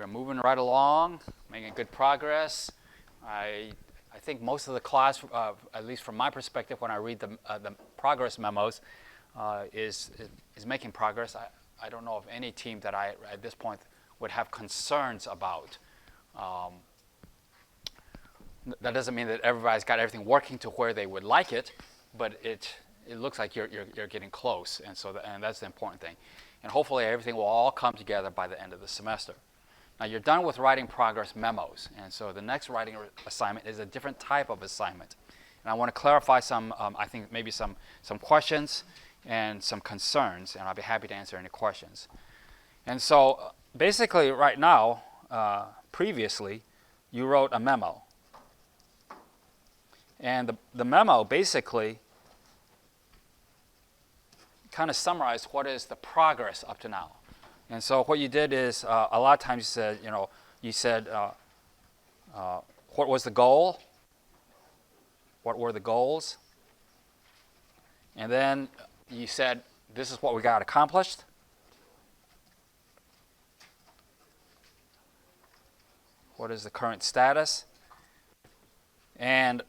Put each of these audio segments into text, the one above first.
We're moving right along, making good progress. I think most of the class, at least from my perspective, when I read the progress memos, is making progress. I don't know of any team that I, at this point, would have concerns about. That doesn't mean that everybody's got everything working to where they would like it, but it looks like you're getting close, and that's the important thing. And hopefully everything will all come together by the end of the semester. Now you're done with writing progress memos, and so the next writing assignment is a different type of assignment. And I want to clarify some, I think maybe some questions and some concerns, and I'll be happy to answer any questions. And so basically right now, previously, you wrote a memo. And the memo basically kind of summarized what is the progress up to now. And so what you did is a lot of times you said what was the goal, what were the goals, and then you said this is what we got accomplished. What is the current status? And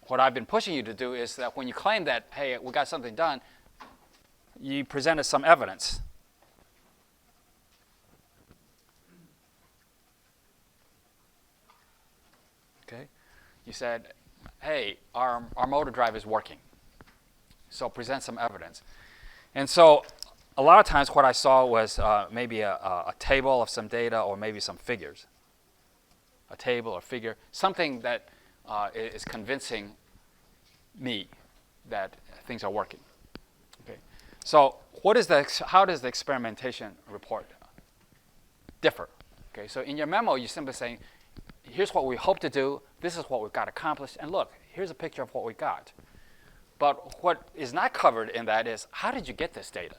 what I've been pushing you to do is that when you claim that, hey, we got something done, you presented some evidence. Okay? You said, hey, our motor drive is working. So present some evidence. And so a lot of times what I saw was maybe a table of some data or maybe some figures. A table or figure, something that is convincing me that things are working. Okay. So how does the experimentation report differ? Okay. So in your memo, you're simply saying, here's what we hope to do, this is what we've got accomplished, and look, here's a picture of what we got. But what is not covered in that is, how did you get this data?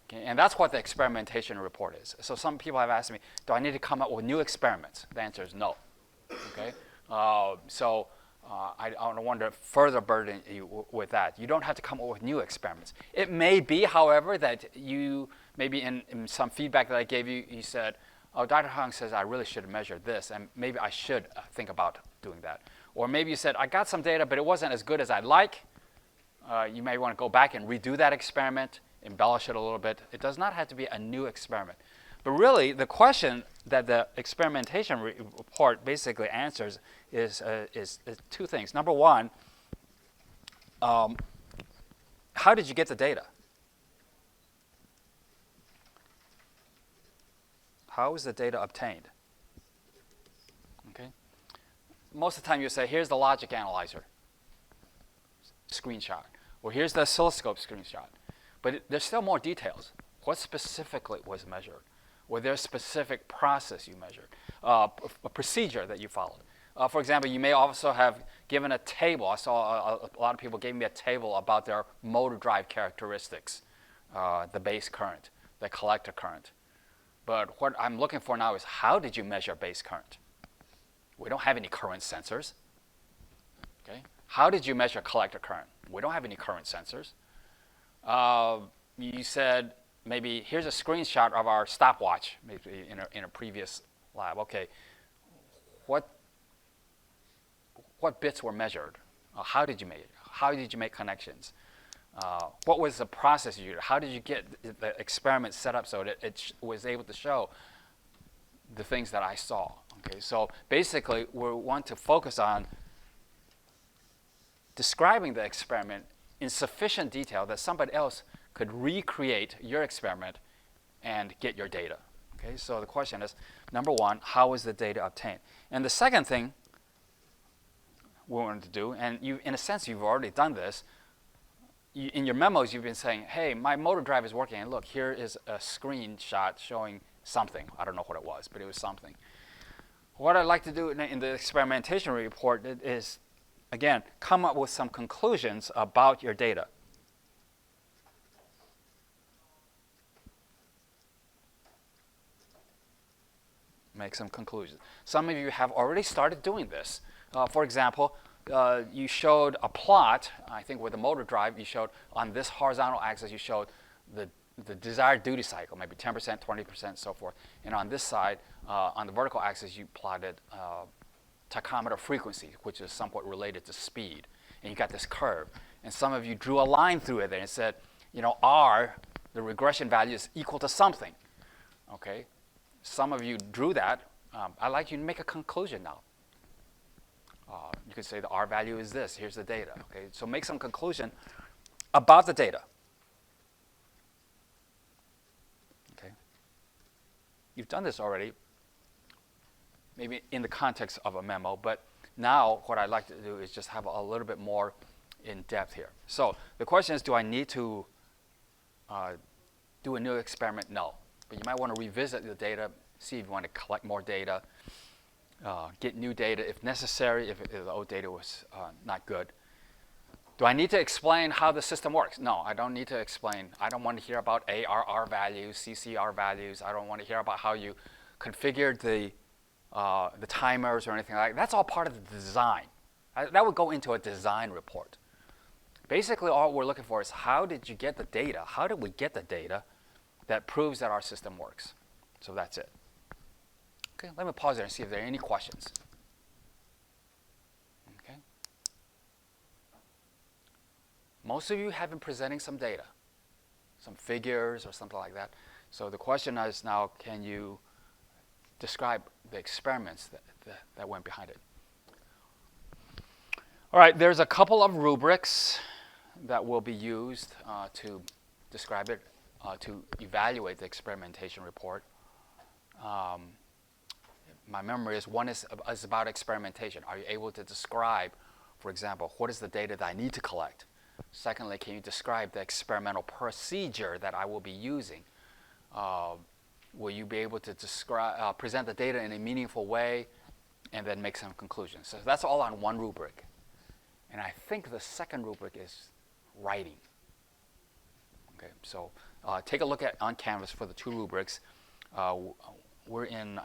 Okay, and that's what the experimentation report is. So some people have asked me, do I need to come up with new experiments? The answer is no. Okay? I don't want to further burden you with that. You don't have to come up with new experiments. It may be, however, that you, maybe in some feedback that I gave you, you said, oh, Dr. Hung says I really should measure this, and maybe I should think about doing that. Or maybe you said, I got some data, but it wasn't as good as I'd like. You may want to go back and redo that experiment, embellish it a little bit. It does not have to be a new experiment. But really, the question that the experimentation report basically answers is two things. Number one, how did you get the data? How is the data obtained? Okay. Most of the time you say, here's the logic analyzer screenshot, or here's the oscilloscope screenshot. But there's still more details. What specifically was measured? Or there's a specific process you measured, a procedure that you followed. For example, you may also have given a table. I saw a lot of people gave me a table about their motor drive characteristics, the base current, the collector current. But what I'm looking for now is, how did you measure base current? We don't have any current sensors. Okay? How did you measure collector current? We don't have any current sensors. You said, maybe here's a screenshot of our stopwatch, maybe in a previous lab. Okay, what bits were measured? How did you make it? How did you make connections? What was the process you used? How did you get the experiment set up so that it was able to show the things that I saw? Okay, so basically we want to focus on describing the experiment in sufficient detail that somebody else could recreate your experiment and get your data. Okay, so the question is, number one, how is the data obtained? And the second thing we wanted to do, and you, in a sense, you've already done this. In your memos, you've been saying, hey, my motor drive is working, and look, here is a screenshot showing something. I don't know what it was, but it was something. What I'd like to do in the experimentation report is, again, come up with some conclusions about your data. Make some conclusions. Some of you have already started doing this. For example, you showed a plot, I think with the motor drive, you showed on this horizontal axis, you showed the desired duty cycle, maybe 10%, 20%, so forth. And on this side, on the vertical axis, you plotted tachometer frequency, which is somewhat related to speed. And you got this curve. And some of you drew a line through it there and said, R, the regression value is equal to something. Okay? Some of you drew that. I'd like you to make a conclusion now. You could say the R value is this. Here's the data. Okay? So make some conclusion about the data. Okay? You've done this already, maybe in the context of a memo, but now what I'd like to do is just have a little bit more in depth here. So the question is, do I need to do a new experiment? No. But you might want to revisit the data, see if you want to collect more data, get new data if necessary, if the old data was not good. Do I need to explain how the system works? No, I don't need to explain. I don't want to hear about ARR values, CCR values. I don't want to hear about how you configured the timers or anything like that. That's all part of the design. That would go into a design report. Basically, all we're looking for is how did you get the data? How did we get the data that proves that our system works? So that's it. Okay, let me pause there and see if there are any questions. Okay. Most of you have been presenting some data, some figures or something like that. So the question is now, can you describe the experiments that went behind it? All right, there's a couple of rubrics that will be used to describe it, to evaluate the experimentation report. My memory is one is about experimentation. Are you able to describe, for example, what is the data that I need to collect? Secondly, can you describe the experimental procedure that I will be using? Will you be able to describe, present the data in a meaningful way and then make some conclusions? So that's all on one rubric. And I think the second rubric is writing. Okay, so take a look at on Canvas for the two rubrics. I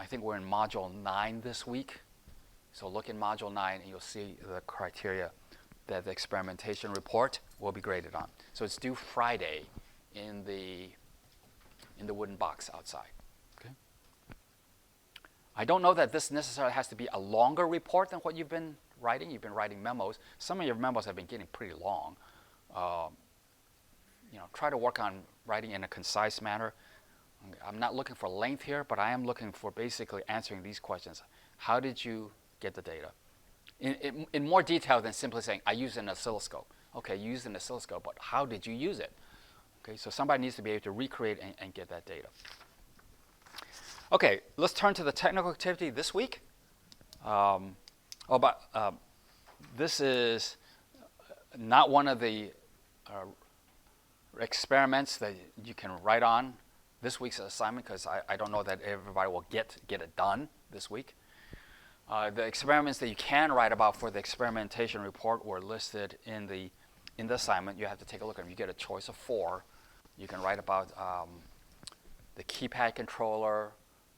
think we're in Module 9 this week. So look in Module 9 and you'll see the criteria that the experimentation report will be graded on. So it's due Friday in the wooden box outside. Okay. I don't know that this necessarily has to be a longer report than what you've been writing. You've been writing memos. Some of your memos have been getting pretty long. Try to work on writing in a concise manner. I'm not looking for length here, but I am looking for basically answering these questions. How did you get the data? In more detail than simply saying, I used an oscilloscope. Okay, you used an oscilloscope, but how did you use it? Okay, so somebody needs to be able to recreate and get that data. Okay, let's turn to the technical activity this week. This is not one of the experiments that you can write on this week's assignment because I don't know that everybody will get it done this week. The experiments that you can write about for the experimentation report were listed in the assignment. You have to take a look at them. You get a choice of 4. You can write about the keypad controller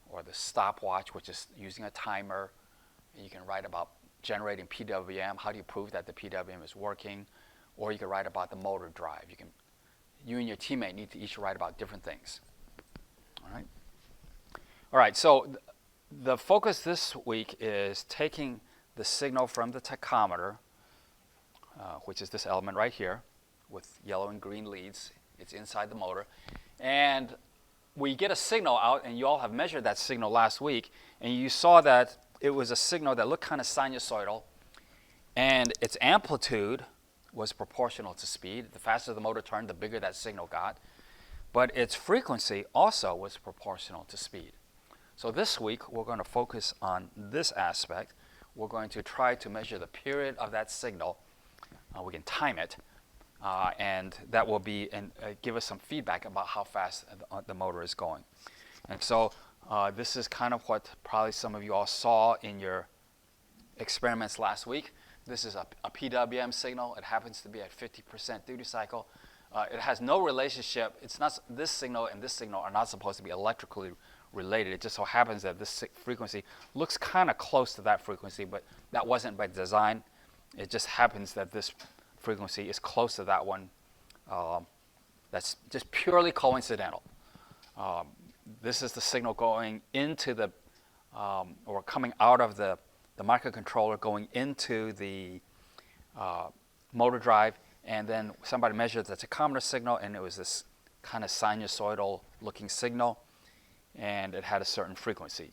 or the stopwatch, which is using a timer. And you can write about generating PWM. How do you prove that the PWM is working? Or you can write about the motor drive. You and your teammate need to each write about different things. All right, so the focus this week is taking the signal from the tachometer, which is this element right here with yellow and green leads. It's inside the motor. And we get a signal out, and you all have measured that signal last week, and you saw that it was a signal that looked kind of sinusoidal, and its amplitude was proportional to speed. The faster the motor turned, the bigger that signal got. But its frequency also was proportional to speed. So this week, we're going to focus on this aspect. We're going to try to measure the period of that signal. We can time it, and that will be give us some feedback about how fast the motor is going. And so this is kind of what probably some of you all saw in your experiments last week. This is a PWM signal. It happens to be at 50% duty cycle. It has no relationship. It's not, this signal and this signal are not supposed to be electrically related. It just so happens that this frequency looks kind of close to that frequency, but that wasn't by design. It just happens that this frequency is close to that one that's just purely coincidental. This is the signal going into the, or coming out of the microcontroller, going into the motor drive, and then somebody measured the tachometer signal, and it was this kind of sinusoidal looking signal, and it had a certain frequency.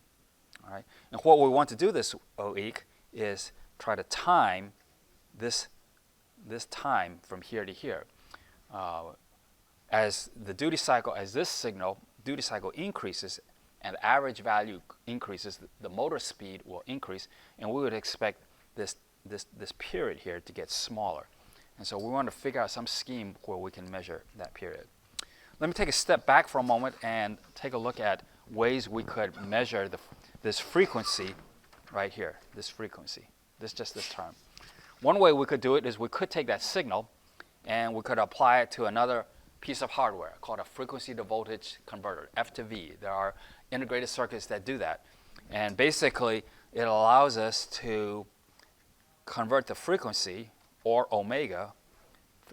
All right? And what we want to do this week is try to time this time from here to here. As the duty cycle, as this signal, duty cycle increases and the average value increases, the motor speed will increase, and we would expect this period here to get smaller. And so we want to figure out some scheme where we can measure that period. Let me take a step back for a moment and take a look at ways we could measure this frequency right here, this frequency, just this term. One way we could do it is we could take that signal and we could apply it to another piece of hardware called a frequency to voltage converter, F to V. There are integrated circuits that do that. And basically, it allows us to convert the frequency, or omega,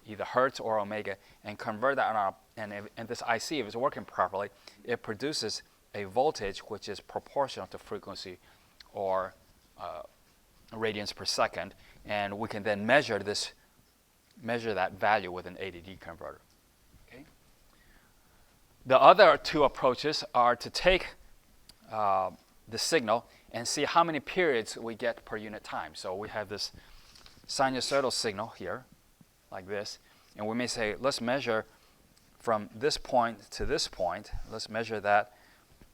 either hertz or omega, and convert that on our, and this IC, if it's working properly, it produces a voltage which is proportional to frequency, or radians per second, and we can then measure that value with an ADD converter. Okay? The other two approaches are to take the signal and see how many periods we get per unit time. So we have this sinusoidal signal here, like this, and we may say, let's measure from this point to this point. Let's measure that,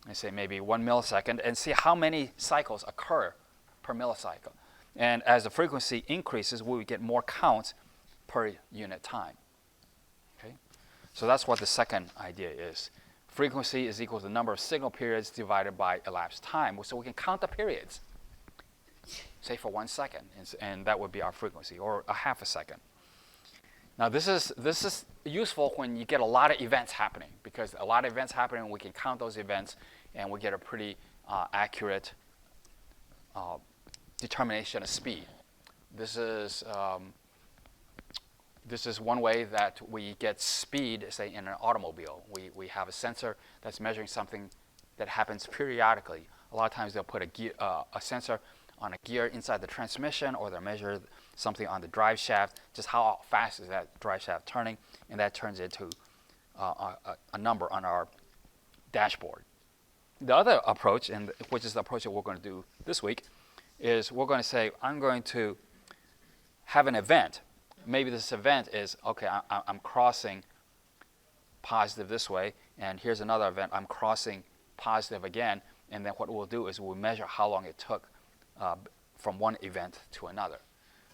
and say maybe 1 millisecond, and see how many cycles occur per millisecond. And as the frequency increases, we would get more counts per unit time. Okay? So that's what the second idea is. Frequency is equal to the number of signal periods divided by elapsed time. So we can count the periods, say for 1 second, and that would be our frequency, or a half a second. Now this is useful when you get a lot of events happening, because a lot of events happening, we can count those events, and we get a pretty accurate determination of speed. This is one way that we get speed, say in an automobile. We have a sensor that's measuring something that happens periodically. A lot of times they'll put a sensor on a gear inside the transmission, or they'll measure something on the drive shaft, just how fast is that drive shaft turning, and that turns into a number on our dashboard. The other approach, and which is the approach that we're going to do this week, is we're going to say, I'm going to have an event. Maybe this event is, okay, I'm crossing positive this way, and here's another event, I'm crossing positive again, and then what we'll do is we'll measure how long it took from one event to another.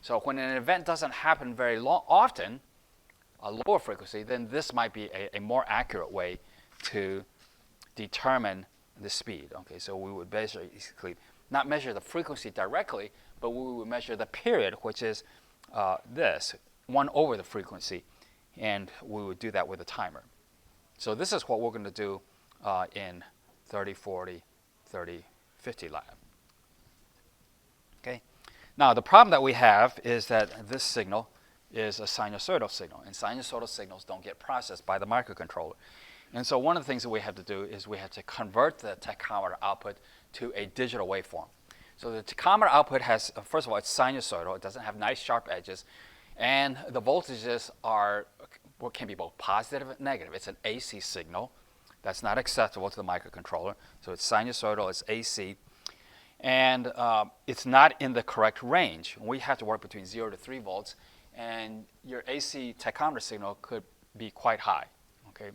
So when an event doesn't happen very often, a lower frequency, then this might be a more accurate way to determine the speed. Okay, so we would basically not measure the frequency directly, but we would measure the period, which is this, 1 over the frequency, and we would do that with a timer. So this is what we're going to do in 30, 40, 30, 50 lab. Okay. Now the problem that we have is that this signal is a sinusoidal signal, and sinusoidal signals don't get processed by the microcontroller. And so one of the things that we have to do is we have to convert the tachometer output to a digital waveform. So the tachometer output has, first of all, it's sinusoidal. It doesn't have nice sharp edges, and the voltages are what can be both positive and negative. It's an AC signal that's not acceptable to the microcontroller. So it's sinusoidal, it's AC, and it's not in the correct range. We have to work between 0 to 3 volts, and your AC tachometer signal could be quite high. Okay,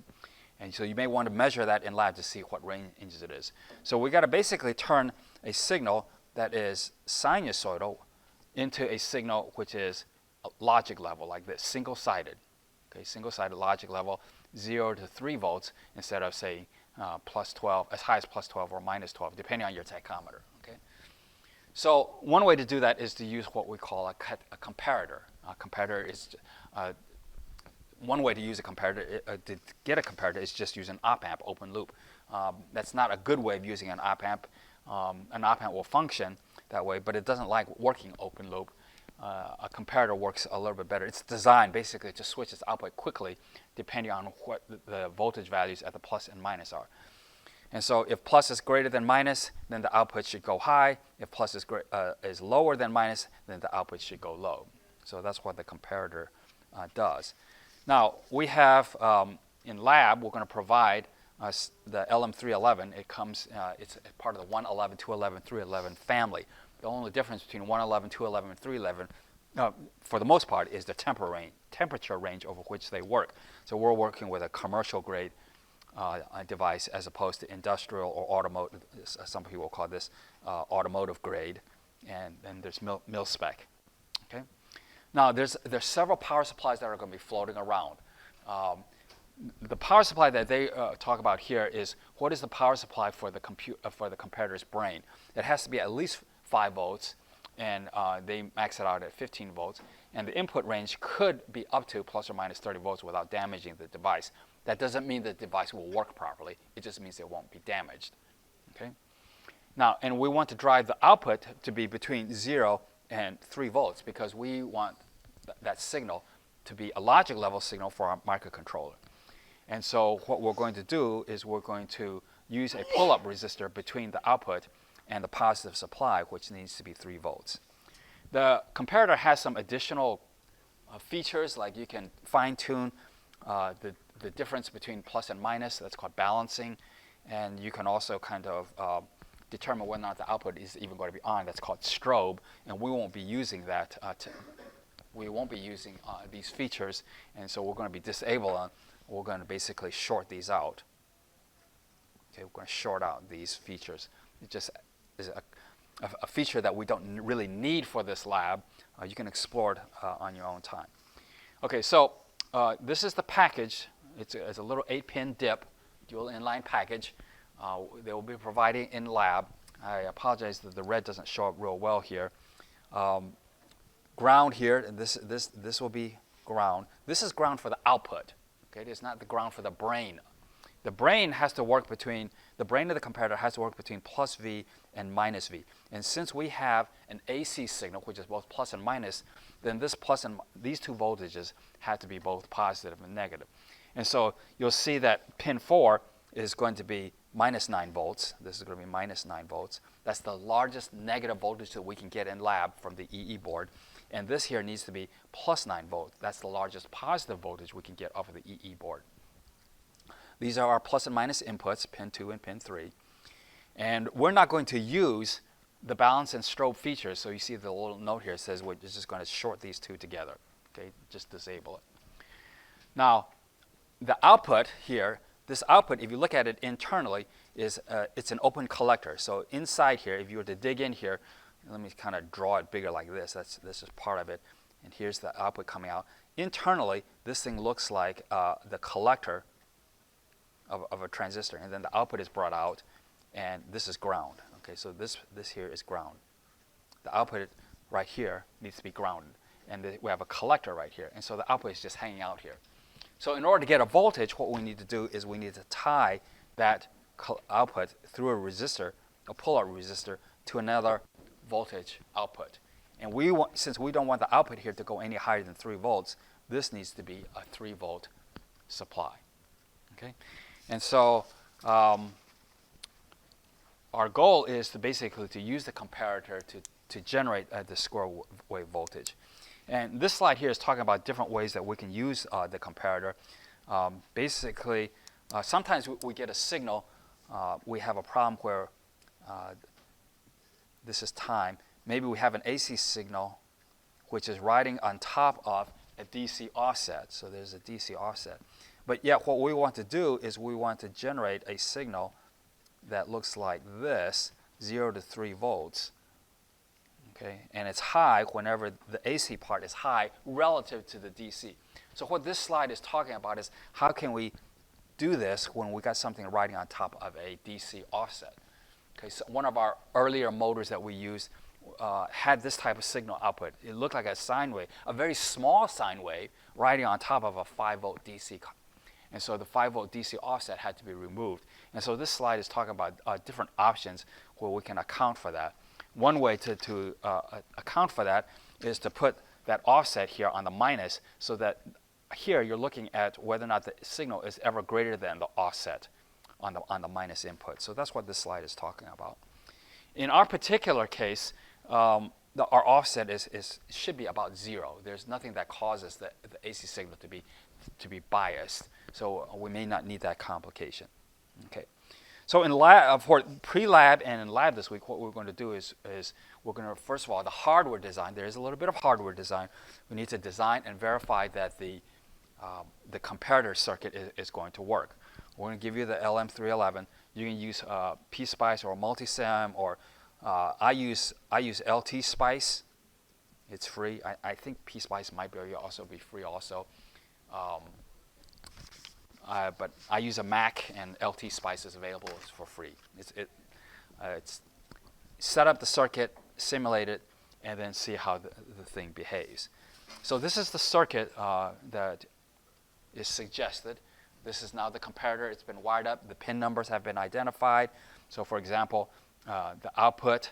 and so you may want to measure that in lab to see what ranges it is. So we got to basically turn a signal that is sinusoidal into a signal which is a logic level, like this, single-sided. Okay, single-sided logic level, 0 to 3 volts instead of, say, plus 12, as high as plus 12 or minus 12, depending on your tachometer. Okay, so one way to do that is to use what we call a comparator. A comparator is one way to use a comparator. To get a comparator is just use an op-amp, open loop. That's not a good way of using an op-amp. An op-amp will function that way, but it doesn't like working open loop. a comparator works a little bit better. It's designed basically to switch its output quickly depending on what the voltage values at the plus and minus are. And so if plus is greater than minus, then the output should go high. If plus is lower than minus, then the output should go low. So that's what the comparator does. Now, we have, in lab, we're going to provide the LM311. It comes, it's part of the 111, 211, 311 family. The only difference between 111, 211, and 311, for the most part, is the temperature range over which they work. So we're working with a commercial grade device as opposed to industrial or automotive. Some people call this automotive grade, and then there's mil spec. Okay. Now there's several power supplies that are going to be floating around. The power supply that they talk about here is what is the power supply for the comparator's brain. It has to be at least 5 volts, and they max it out at 15 volts. And the input range could be up to plus or minus 30 volts without damaging the device. That doesn't mean the device will work properly. It just means it won't be damaged. Okay. Now, and we want to drive the output to be between 0 and 3 volts because we want that signal to be a logic level signal for our microcontroller. And so what we're going to do is we're going to use a pull-up resistor between the output and the positive supply, which needs to be 3 volts. The comparator has some additional features, like you can fine-tune the difference between plus and minus. That's called balancing. And you can also kind of determine whether or not the output is even going to be on. That's called strobe. And we won't be using that. We won't be using these features. And so we're going to be disabled. We're going to basically short these out. Okay, we're going to short out these features. It just is a feature that we don't really need for this lab. You can explore it on your own time. Okay, so this is the package. It's a little 8-pin DIP, dual inline package. They will be providing in lab. I apologize that the red doesn't show up real well here. Ground here, and this will be ground. This is ground for the output. Okay, it's not the ground for the brain. The brain has to work between, the brain of the comparator has to work between plus V and minus V. And since we have an AC signal, which is both plus and minus, then this plus and these two voltages have to be both positive and negative. And so you'll see that pin 4 is going to be minus 9 volts. This is going to be minus 9 volts. That's the largest negative voltage that we can get in lab from the EE board. And this here needs to be plus 9 volts. That's the largest positive voltage we can get off of the EE board. These are our plus and minus inputs, pin 2 and pin 3. And we're not going to use the balance and strobe features. So you see the little note here says we're just going to short these two together. Okay, just disable it. Now, the output here, this output, if you look at it internally, is it's an open collector. So inside here, if you were to dig in here, let me kind of draw it bigger like this. This is part of it. And here's the output coming out. Internally, this thing looks like the collector of a transistor. And then the output is brought out, and this is ground. Okay, so this here is ground. The output right here needs to be grounded. And we have a collector right here. And so the output is just hanging out here. So in order to get a voltage, what we need to do is we need to tie that output through a resistor, a pull-out resistor, to another voltage output. And since we don't want the output here to go any higher than 3 volts, this needs to be a 3-volt supply. Okay? And so our goal is to basically to use the comparator to generate the square wave voltage. And this slide here is talking about different ways that we can use the comparator. Basically, sometimes we get a signal. We have a problem where this is time. Maybe we have an AC signal which is riding on top of a DC offset. So there's a DC offset. But yet what we want to do is we want to generate a signal that looks like this, 0 to 3 volts. Okay? And it's high whenever the AC part is high relative to the DC. So what this slide is talking about is how can we do this when we got something riding on top of a DC offset. Okay, so one of our earlier motors that we used had this type of signal output. It looked like a sine wave, a very small sine wave riding on top of a 5-volt DC. And so the 5-volt DC offset had to be removed. And so this slide is talking about different options where we can account for that. One way to account for that is to put that offset here on the minus, so that here you're looking at whether or not the signal is ever greater than the offset on the minus input. So that's what this slide is talking about. In our particular case, our offset should be about 0. There's nothing that causes the AC signal to be biased, so we may not need that complication. Okay. So in lab, for pre-lab and in lab this week, what we're going to do is we're going to, first of all, the hardware design. There is a little bit of hardware design. We need to design and verify that the comparator circuit is going to work. We're going to give you the LM311. You can use PSpice or Multisim, or I use LT Spice. It's free. I think PSpice might also be free also. But I use a Mac, and LT Spice is available for free. It's set up the circuit, simulate it, and then see how the thing behaves. So this is the circuit that is suggested. This is now the comparator. It's been wired up. The pin numbers have been identified. So for example, the output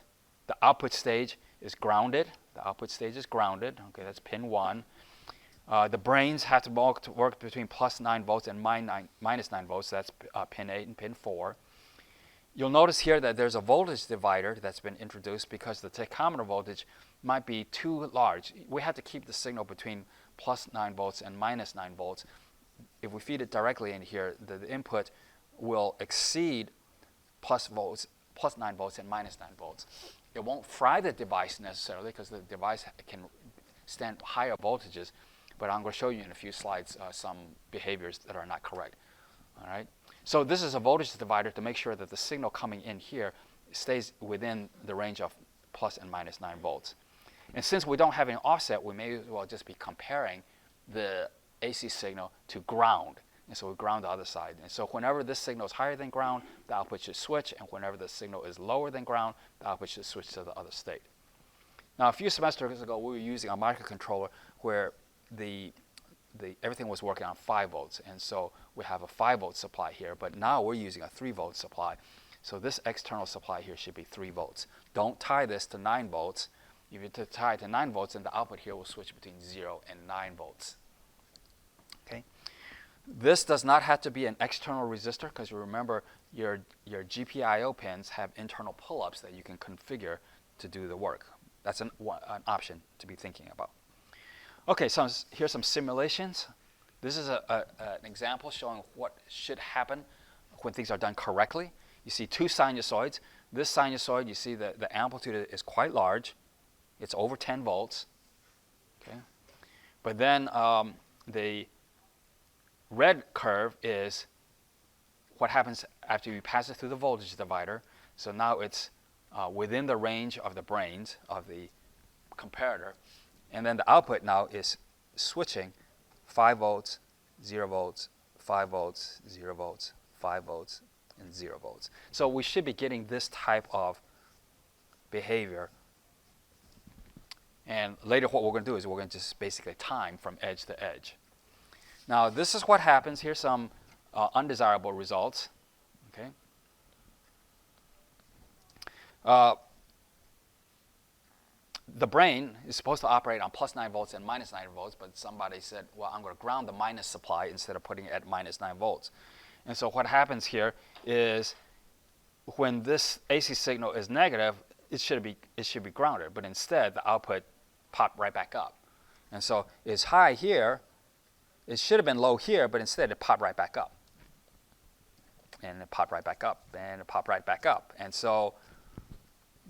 stage is grounded. The output stage is grounded. Okay, that's pin 1. The brains have to work between plus 9 volts and minus 9 volts. That's pin 8 and pin 4. You'll notice here that there's a voltage divider that's been introduced because the tachometer voltage might be too large. We have to keep the signal between plus 9 volts and minus 9 volts. If we feed it directly in here, the input will exceed plus 9 volts and minus 9 volts. It won't fry the device necessarily, because the device can stand higher voltages, but I'm going to show you in a few slides some behaviors that are not correct. All right. So this is a voltage divider to make sure that the signal coming in here stays within the range of plus and minus 9 volts. And since we don't have an offset, we may as well just be comparing the AC signal to ground. And so we ground the other side. And so whenever this signal is higher than ground, the output should switch. And whenever the signal is lower than ground, the output should switch to the other state. Now, a few semesters ago, we were using a microcontroller where everything was working on 5 volts. And so we have a 5 volt supply here. But now we're using a 3 volt supply. So this external supply here should be 3 volts. Don't tie this to 9 volts. If you tie it to 9 volts, then the output here will switch between 0 and 9 volts. Okay. This does not have to be an external resistor, because you remember your GPIO pins have internal pull-ups that you can configure to do the work. That's an option to be thinking about. Okay, so here's some simulations. This is an example showing what should happen when things are done correctly. You see 2 sinusoids. This sinusoid, you see that the amplitude is quite large. It's over 10 volts. Okay, but then the red curve is what happens after you pass it through the voltage divider. So now it's within the range of the brains of the comparator. And then the output now is switching 5 volts, 0 volts, 5 volts, 0 volts, 5 volts, and 0 volts. So we should be getting this type of behavior. And later what we're going to do is we're going to just basically time from edge to edge. Now this is what happens. Here's some undesirable results. Okay. The brain is supposed to operate on plus 9 volts and minus 9 volts, but somebody said, well, I'm going to ground the minus supply instead of putting it at minus 9 volts. And so what happens here is when this AC signal is negative, it should be grounded, but instead the output popped right back up. And so it's high here. It should have been low here, but instead it popped right back up. And it popped right back up, and it popped right back up. And so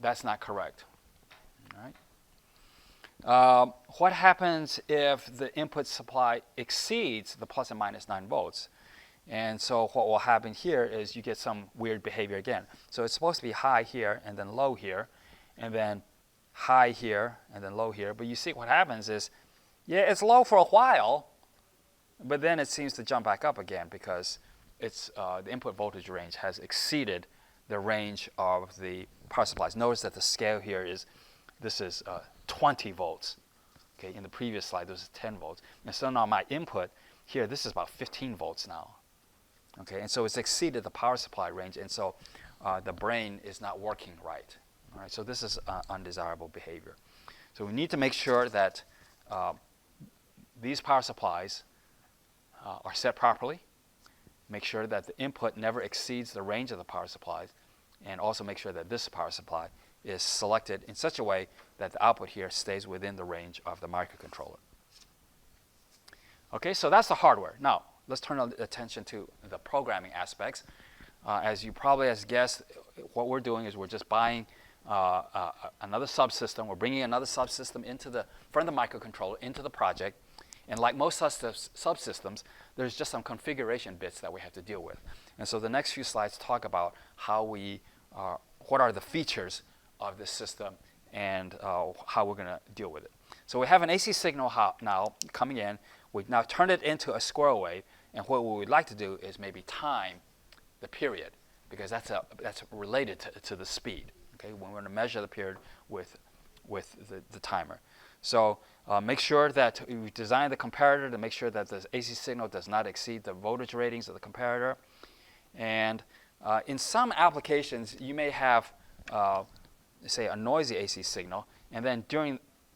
that's not correct. All right. What happens if the input supply exceeds the plus and minus 9 volts? And so what will happen here is you get some weird behavior again. So it's supposed to be high here and then low here, and then high here and then low here. But you see what happens is, yeah, it's low for a while, but then it seems to jump back up again because it's the input voltage range has exceeded the range of the power supplies. Notice that the scale here is, this is 20 volts. Okay, in the previous slide, this is 10 volts. And so now my input here, this is about 15 volts now. Okay, and so it's exceeded the power supply range, and so the brain is not working right. All right, so this is undesirable behavior. So we need to make sure that these power supplies are set properly, make sure that the input never exceeds the range of the power supplies, and also make sure that this power supply is selected in such a way that the output here stays within the range of the microcontroller. Okay, so that's the hardware. Now, let's turn our attention to the programming aspects. As you probably has guessed, what we're doing is we're just buying another subsystem. We're bringing another subsystem from the microcontroller into the project. And like most subsystems, there's just some configuration bits that we have to deal with. And so the next few slides talk about what are the features of this system and how we're going to deal with it. So we have an AC signal now coming in. We've now turned it into a square wave. And what we would like to do is maybe time the period, because that's related to the speed. Okay, when we're going to measure the period with the timer. So make sure that we design the comparator to make sure that the AC signal does not exceed the voltage ratings of the comparator. And in some applications, you may have, say, a noisy AC signal, and then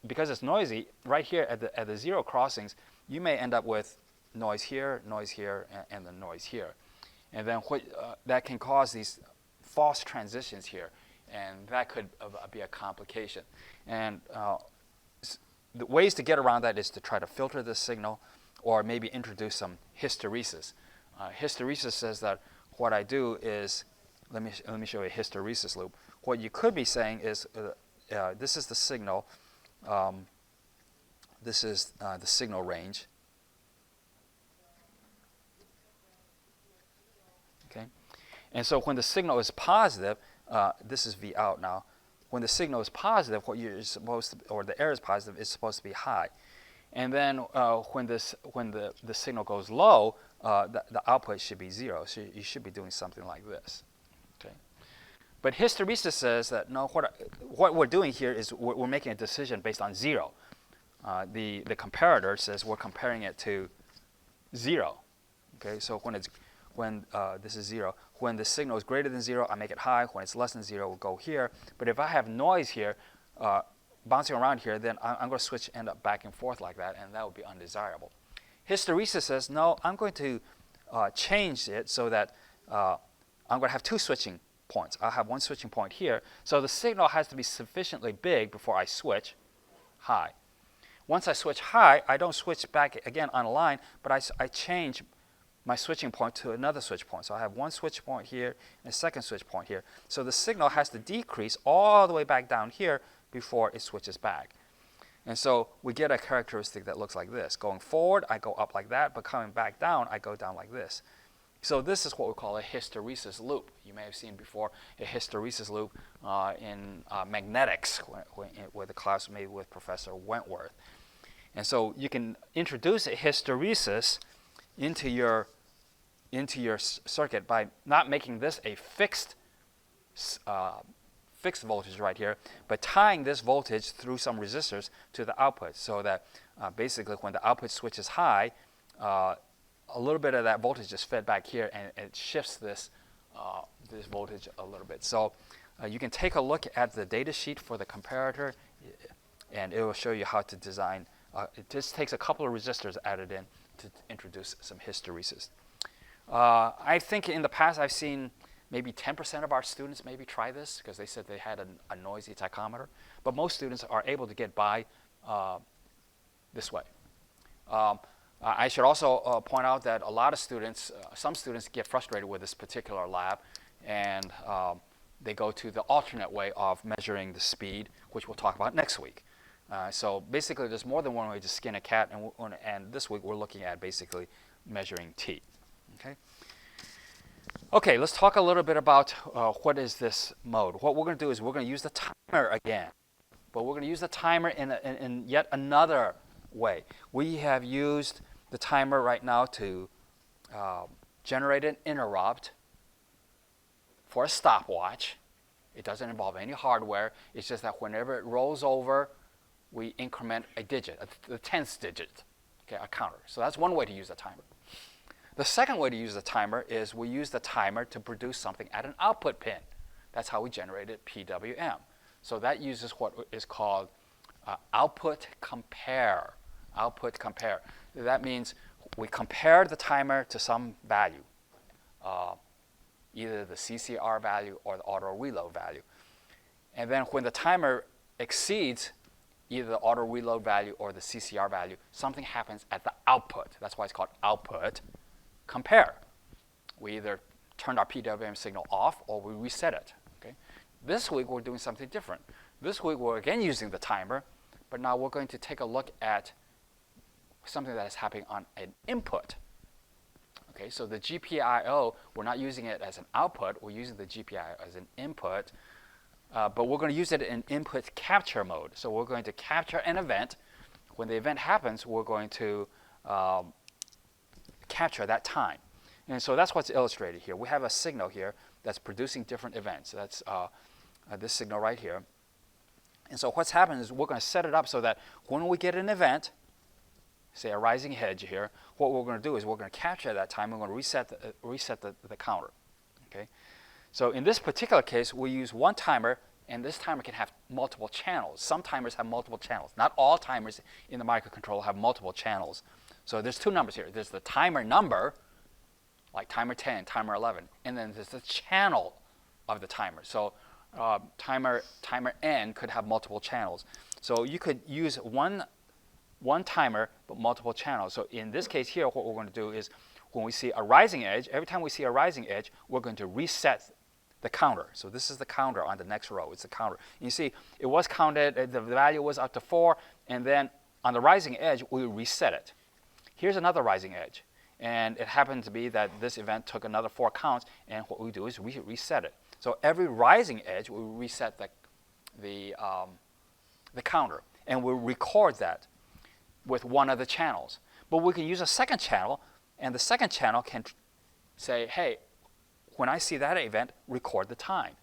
because it's noisy, right here at the zero crossings, you may end up with noise here, and the noise here. And then that can cause these false transitions here, and that could be a complication. And the ways to get around that is to try to filter the signal, or maybe introduce some hysteresis. Hysteresis says that what I do is, let me show you a hysteresis loop. What you could be saying is, this is the signal. This is the signal range. Okay, and so when the signal is positive, this is V out now. When the signal is positive, or the error is positive, it's supposed to be high. And then when the signal goes low, the output should be 0. So you should be doing something like this. Okay. But hysteresis says that no, what we're doing here is we're making a decision based on 0. The comparator says we're comparing it to 0. Okay, so when this is 0. When the signal is greater than 0, I make it high. When it's less than 0, we'll go here. But if I have noise here, bouncing around here, then I'm going to end up back and forth like that, and that would be undesirable. Hysteresis says, no, I'm going to change it so that I'm going to have 2 switching points. I'll have one switching point here. So the signal has to be sufficiently big before I switch high. Once I switch high, I don't switch back again on a line, but I change my switching point to another switch point. So I have one switch point here and a second switch point here. So the signal has to decrease all the way back down here before it switches back. And so we get a characteristic that looks like this. Going forward, I go up like that, but coming back down, I go down like this. So this is what we call a hysteresis loop. You may have seen before a hysteresis loop in magnetics, where the class was made with Professor Wentworth. And so you can introduce a hysteresis into your circuit by not making this a fixed voltage right here, but tying this voltage through some resistors to the output, so that basically when the output switches high, a little bit of that voltage is fed back here, and it shifts this voltage a little bit. So you can take a look at the data sheet for the comparator, and it will show you how to design. It just takes a couple of resistors added in to introduce some hysteresis. I think in the past I've seen maybe 10% of our students maybe try this, because they said they had a noisy tachometer. But most students are able to get by this way. I should also point out that a lot of students, some students get frustrated with this particular lab, and they go to the alternate way of measuring the speed, which we'll talk about next week. So basically, there's more than one way to skin a cat, and this week we're looking at basically measuring T. Okay, let's talk a little bit about what is this mode. What we're going to do is we're going to use the timer again, but we're going to use the timer in yet another way. We have used the timer right now to generate an interrupt for a stopwatch. It doesn't involve any hardware. It's just that whenever it rolls over, we increment a digit, the 10th digit, okay, a counter. So that's one way to use the timer. The second way to use the timer is we use the timer to produce something at an output pin. That's how we generated PWM. So that uses what is called output compare. Output compare. That means we compare the timer to some value, either the CCR value or the auto reload value. And then when the timer exceeds either the auto reload value or the CCR value, something happens at the output. That's why it's called output compare. We either turn our PWM signal off or we reset it. Okay? This week we're doing something different. This week we're again using the timer, but now we're going to take a look at something that is happening on an input. Okay, so the GPIO, we're not using it as an output, we're using the GPIO as an input, but we're going to use it in input capture mode. So we're going to capture an event. When the event happens, we're going to capture that time. And so that's what's illustrated here. We have a signal here that's producing different events. That's this signal right here. And so what's happened is we're going to set it up so that when we get an event, say a rising edge here, what we're going to do is we're going to capture that time. We're going to reset the counter. Okay? So in this particular case, we use one timer, and this timer can have multiple channels. Some timers have multiple channels. Not all timers in the microcontroller have multiple channels. So there's two numbers here. There's the timer number, like timer 10, timer 11, and then there's the channel of the timer. So timer N could have multiple channels. So you could use one timer but multiple channels. So in this case here, what we're going to do is when we see a rising edge, every time we see a rising edge, we're going to reset the counter. So this is the counter on the next row. It's the counter. And you see it was counted, the value was up to 4, and then on the rising edge, we reset it. Here's another rising edge. And it happened to be that this event took another 4 counts, and what we do is we reset it. So every rising edge, we reset the counter, and we record that with one of the channels. But we can use a second channel, and the second channel can say, hey, when I see that event, record the time.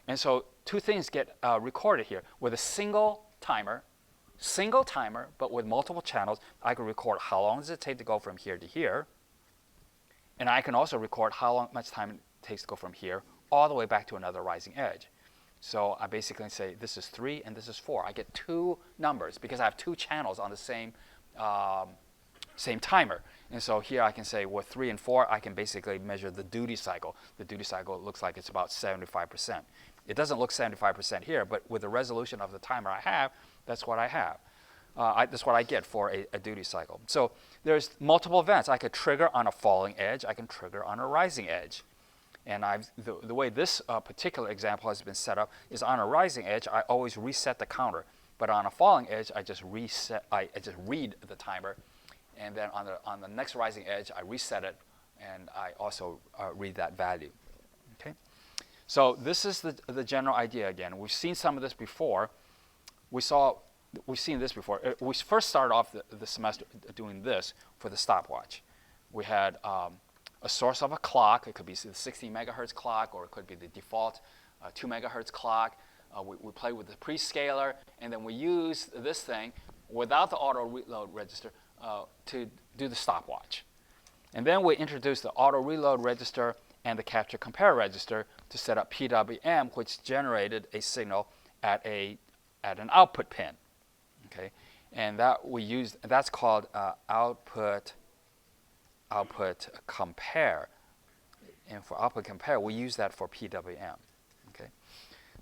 And so two things get recorded here. With a single timer, but with multiple channels, I can record how long does it take to go from here to here. And I can also record how much time it takes to go from here all the way back to another rising edge. So I basically say this is 3 and this is 4. I get 2 numbers because I have 2 channels on the same timer. And so here I can say with 3 and 4, I can basically measure the duty cycle. The duty cycle looks like it's about 75%. It doesn't look 75% here, but with the resolution of the timer I have, that's what I have. That's what I get for a duty cycle. So there's multiple events. I could trigger on a falling edge. I can trigger on a rising edge. And the way this particular example has been set up is on a rising edge, I always reset the counter. But on a falling edge, I just reset. I just read the timer, and then on the next rising edge, I reset it, and I also read that value. Okay. So this is the general idea again. We've seen some of this before. We've seen this before. We first started off the semester doing this for the stopwatch. We had a source of a clock. It could be the 60 megahertz clock, or it could be the default 2 megahertz clock. We play with the prescaler, and then we use this thing without the auto reload register to do the stopwatch. And then we introduced the auto reload register and the capture compare register to set up PWM, which generated a signal at an output pin. Okay, and that's called output compare. And for output compare, we use that for PWM. Okay.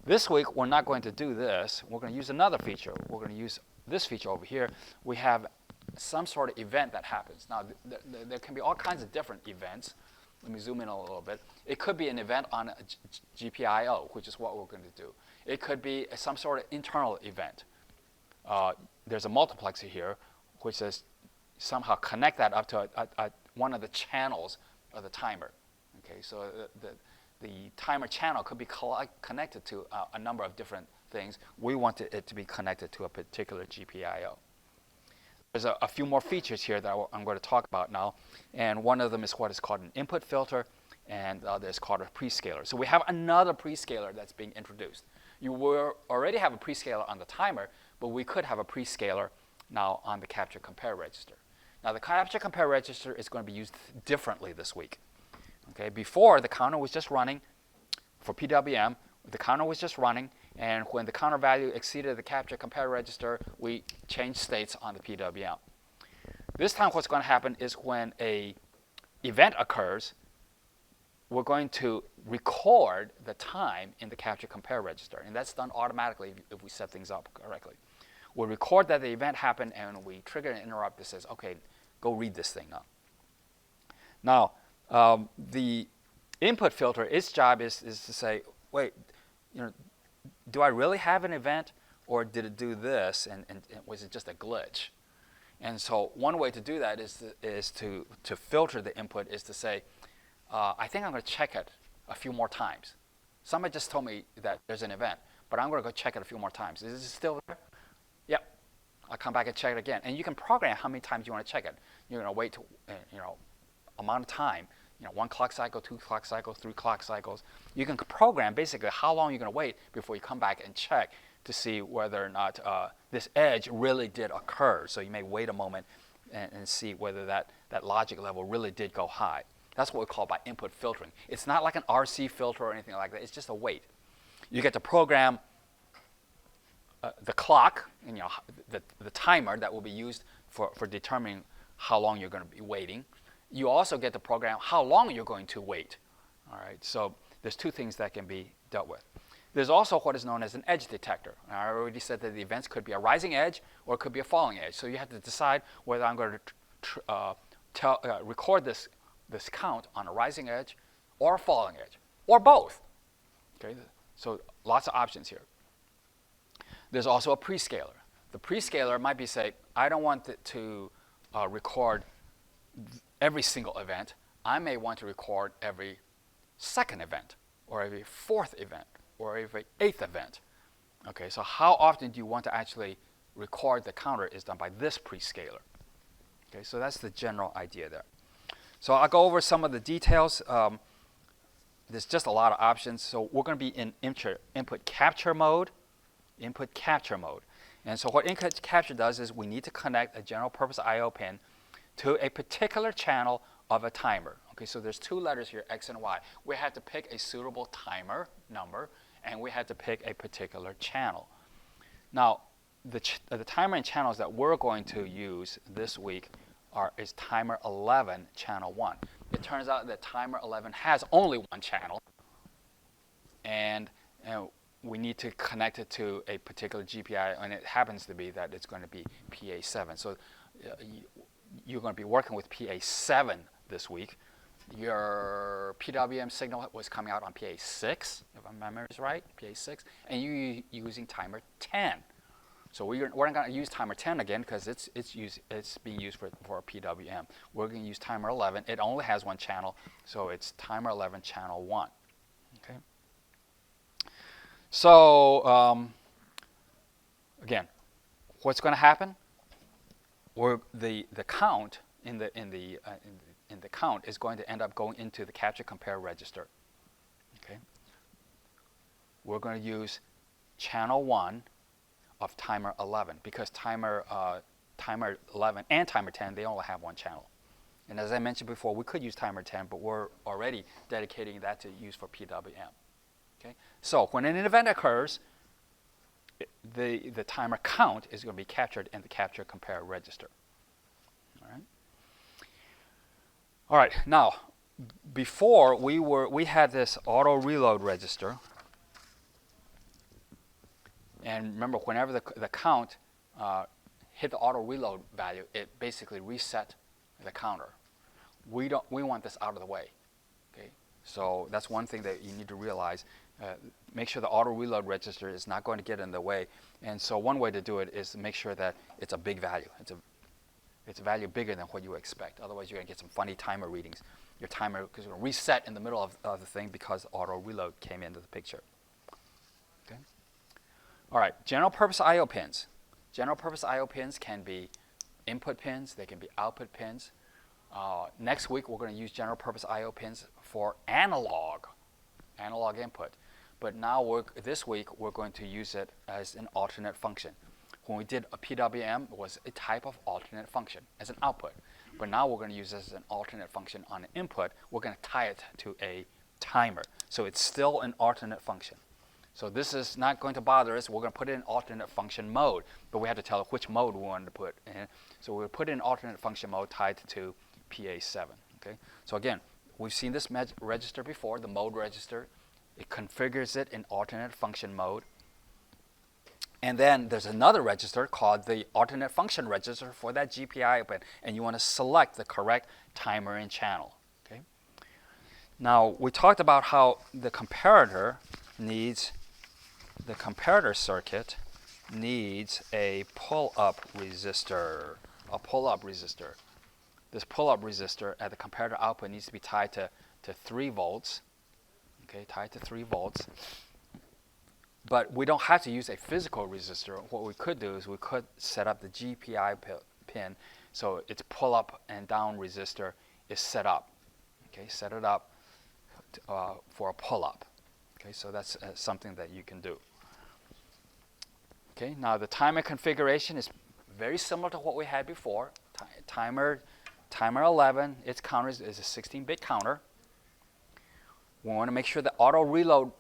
This week, we're not going to do this. We're going to use another feature. We're going to use this feature over here. We have some sort of event that happens. Now, there can be all kinds of different events. Let me zoom in a little bit. It could be an event on a GPIO, which is what we're going to do. It could be some sort of internal event. There's a multiplexer here, which says somehow connect that up to one of the channels of the timer. Okay, so the timer channel could be connected to a number of different things. We want it to be connected to a particular GPIO. There's a few more features here that I'm going to talk about now, and one of them is what is called an input filter, and the other is called a prescaler. So we have another prescaler that's being introduced. You will already have a prescaler on the timer, but we could have a prescaler now on the capture compare register. Now the capture compare register is going to be used differently this week. Okay, before the counter was just running for PWM, the counter was just running, And when the counter value exceeded the capture compare register, we changed states on the PWM. This time what's going to happen is when a event occurs, we're going to record the time in the capture compare register. And that's done automatically if we set things up correctly. We'll record that the event happened, and we trigger an interrupt that says, OK, go read this thing now. Now, the input filter, its job is to say, wait, do I really have an event, or did it do this, and was it just a glitch? And so one way to do that is to filter the input is to say, I think I'm going to check it a few more times. Somebody just told me that there's an event, but I'm going to go check it a few more times. Is it still there? Yep. I'll come back and check it again. And you can program how many times you want to check it. You're going to wait, amount of time. 1 clock cycle, 2 clock cycles, 3 clock cycles. You can program basically how long you're going to wait before you come back and check to see whether or not this edge really did occur. So you may wait a moment and see whether that logic level really did go high. That's what we call by input filtering. It's not like an RC filter or anything like that. It's just a wait. You get to program the clock, and the timer that will be used for determining how long you're going to be waiting. You also get to program how long you're going to wait. All right. So there's two things that can be dealt with. There's also what is known as an edge detector. I already said that the events could be a rising edge or it could be a falling edge. So you have to decide whether I'm going to record this count on a rising edge or a falling edge, or both. Okay, so lots of options here. There's also a prescaler. The prescaler might be say, I don't want it to record every single event. I may want to record every second event, or every fourth event, or every eighth event. Okay, so how often do you want to actually record the counter is done by this prescaler. Okay, so that's the general idea there. So I'll go over some of the details. There's just a lot of options. So we're going to be in input capture mode. Input capture mode. And so what input capture does is we need to connect a general purpose I/O pin to a particular channel of a timer. Okay, so there's two letters here, X and Y. We had to pick a suitable timer number, and we had to pick a particular channel. Now, the timer and channels that we're going to use this week is timer 11, channel 1. It turns out that timer 11 has only one channel, and we need to connect it to a particular GPI, and it happens to be that it's going to be PA7. So you're going to be working with PA7 this week. Your PWM signal was coming out on PA6, if my memory is right, PA6, and you're using timer 10. So we're not going to use timer 10 again because it's being used for a PWM. We're going to use timer 11. It only has one channel, so it's timer 11, channel 1. Okay. So again, what's going to happen? The count in the count is going to end up going into the capture compare register. Okay. We're going to use channel 1 of timer 11 because timer 11 and timer 10, they only have one channel. And as I mentioned before, we could use timer 10, but we're already dedicating that to use for PWM. Okay. So when an event occurs, the timer count is going to be captured in the capture compare register. All right. All right. Now, before we had this auto reload register, and remember, whenever the count hit the auto reload value, it basically reset the counter. We want this out of the way. Okay. So that's one thing that you need to realize. Make sure the auto reload register is not going to get in the way. And so one way to do it is to make sure that it's a big value. It's a value bigger than what you expect. Otherwise, you're going to get some funny timer readings. Your timer is going to reset in the middle of the thing because auto reload came into the picture. Okay. All right. General purpose I/O pins. General purpose I/O pins can be input pins. They can be output pins. Next week, we're going to use general purpose I/O pins for analog input. But now this week, we're going to use it as an alternate function. When we did a PWM, it was a type of alternate function as an output. But now we're going to use it as an alternate function on an input. We're going to tie it to a timer. So it's still an alternate function. So this is not going to bother us. We're going to put it in alternate function mode, but we have to tell it which mode we want to put in. So we'll put it in alternate function mode tied to PA7. Okay. So again, we've seen this register before, the mode register. It configures it in alternate function mode. And then there's another register called the alternate function register for that GPIO pin, and you want to select the correct timer and channel. Okay. Now we talked about how the comparator circuit needs a pull-up resistor. This pull-up resistor at the comparator output needs to be tied to 3 volts. Okay, tied to 3 volts. But we don't have to use a physical resistor. What we could do is we could set up the GPI pin so its pull-up and down resistor is set up. Okay, set it up for a pull-up. Okay, so that's something that you can do. Okay, now the timer configuration is very similar to what we had before. Timer 11, its counter is a 16-bit counter. We want to make sure the auto reload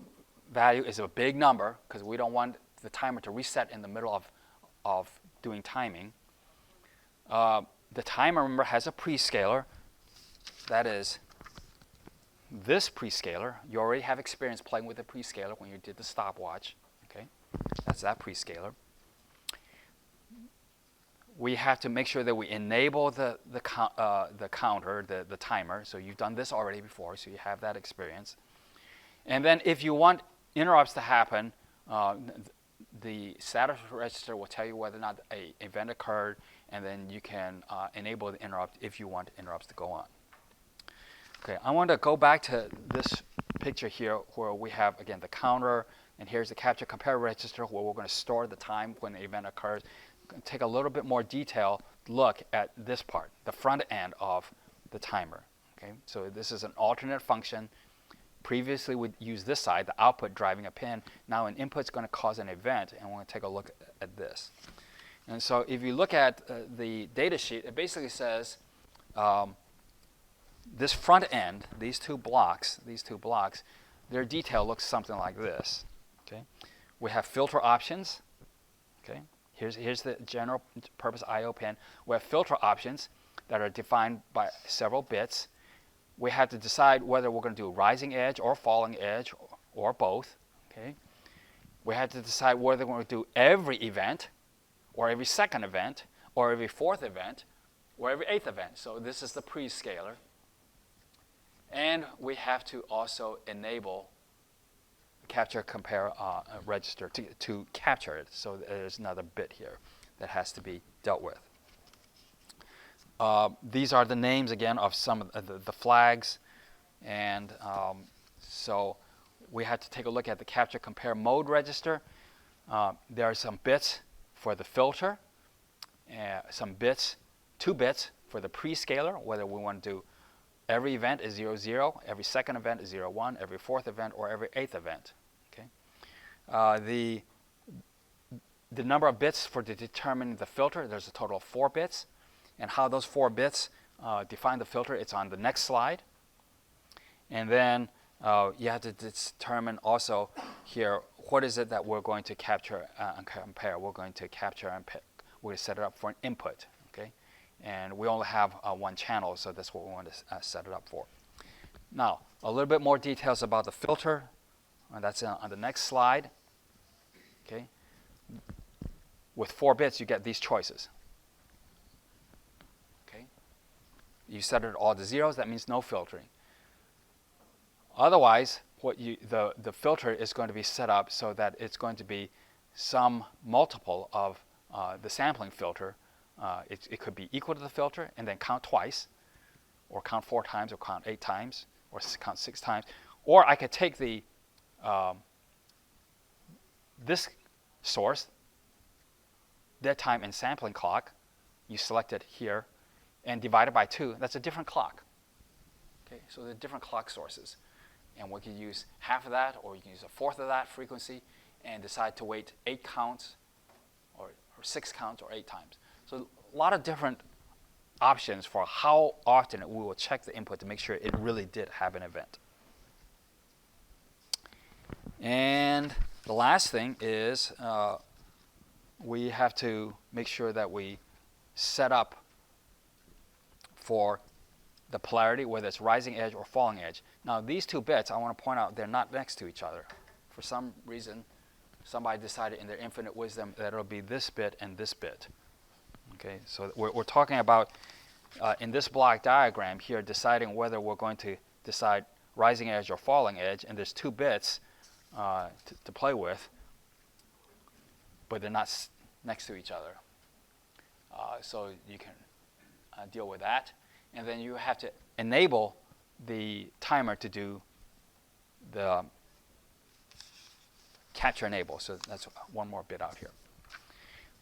value is a big number because we don't want the timer to reset in the middle of doing timing. The timer, remember, has a prescaler. That is this prescaler. You already have experience playing with the prescaler when you did the stopwatch. Okay, that's that prescaler. We have to make sure that we enable the counter, the timer. So you've done this already before, so you have that experience. And then if you want interrupts to happen, the status register will tell you whether or not an event occurred, and then you can enable the interrupt if you want interrupts to go on. Okay, I want to go back to this picture here where we have, again, the counter, and here's the capture compare register where we're going to store the time when the event occurs. Take a little bit more detailed look at this part, the front end of the timer. Okay, so this is an alternate function. Previously, we'd use this side, the output driving a pin. Now an input's going to cause an event, and we're going to take a look at this. And so if you look at the data sheet, it basically says this front end, these two blocks, their detail looks something like this. Okay, we have filter options. Okay, here's the general purpose I/O pin. We have filter options that are defined by several bits. We have to decide whether we're going to do rising edge or falling edge or both. Okay, we have to decide whether we're going to do every event or every second event or every fourth event or every eighth event. So this is the prescaler. And we have to also enable capture compare register to capture it. So there's another bit here that has to be dealt with. These are the names again of some of the flags, and so we had to take a look at the capture compare mode register. There are some bits for the filter, two bits for the prescaler, whether we want to do every event is 0, 0, every second event is 0, 1, every fourth event, or every eighth event. Okay. The number of bits for determining the filter, there's a total of 4 bits. And how those 4 bits define the filter, it's on the next slide. And then you have to determine also here, what is it that we're going to capture and compare? We're going to capture and pick. We're going to set it up for an input. Okay? And we only have 1 channel, so that's what we want to set it up for. Now, a little bit more details about the filter. That's on the next slide. Okay? With 4 bits, you get these choices. Okay? You set it all to zeros, that means no filtering. Otherwise, the filter is going to be set up so that it's going to be some multiple of the sampling filter. It could be equal to the filter and then count twice, or count 4 times, or count 8 times, or count 6 times. Or I could take this source, dead time and sampling clock, you select it here, and divide it by 2. That's a different clock. Okay, so they're different clock sources. And we can use half of that, or you can use a fourth of that frequency, and decide to wait 8 counts, or 6 counts, or 8 times. So a lot of different options for how often we will check the input to make sure it really did have an event. And The last thing is we have to make sure that we set up for the polarity, whether it's rising edge or falling edge. Now these two bits, I want to point out, they're not next to each other. For some reason, somebody decided in their infinite wisdom that it'll be this bit and this bit. Okay, so we're talking about, in this block diagram here, deciding whether we're going to decide rising edge or falling edge, and there's two bits to play with, but they're not next to each other. So you can deal with that. And then you have to enable the timer to do the capture enable. So that's one more bit out here.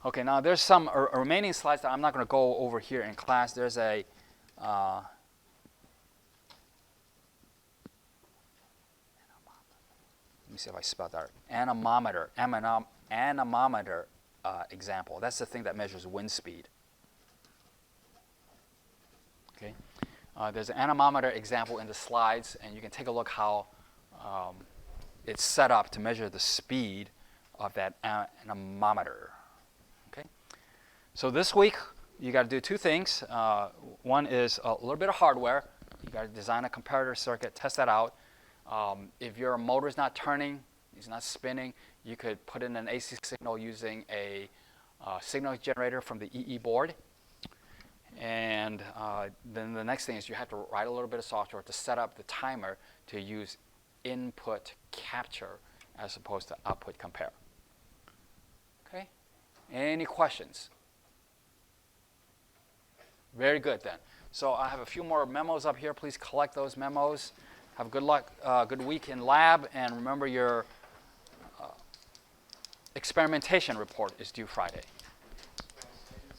Okay, now there's some remaining slides that I'm not going to go over here in class. There's a let me see if I spelled that right. Anemometer example. That's the thing that measures wind speed. Okay, there's an anemometer example in the slides, and you can take a look how it's set up to measure the speed of that anemometer. Okay, so this week you got to do two things. One is a little bit of hardware. You got to design a comparator circuit, test that out. If your motor is not turning, it's not spinning, you could put in an AC signal using a signal generator from the EE board. And then the next thing is you have to write a little bit of software to set up the timer to use input capture as opposed to output compare. Okay? Any questions? Very good then. So I have a few more memos up here. Please collect those memos. Have good luck, good week in lab, and remember your experimentation report is due Friday.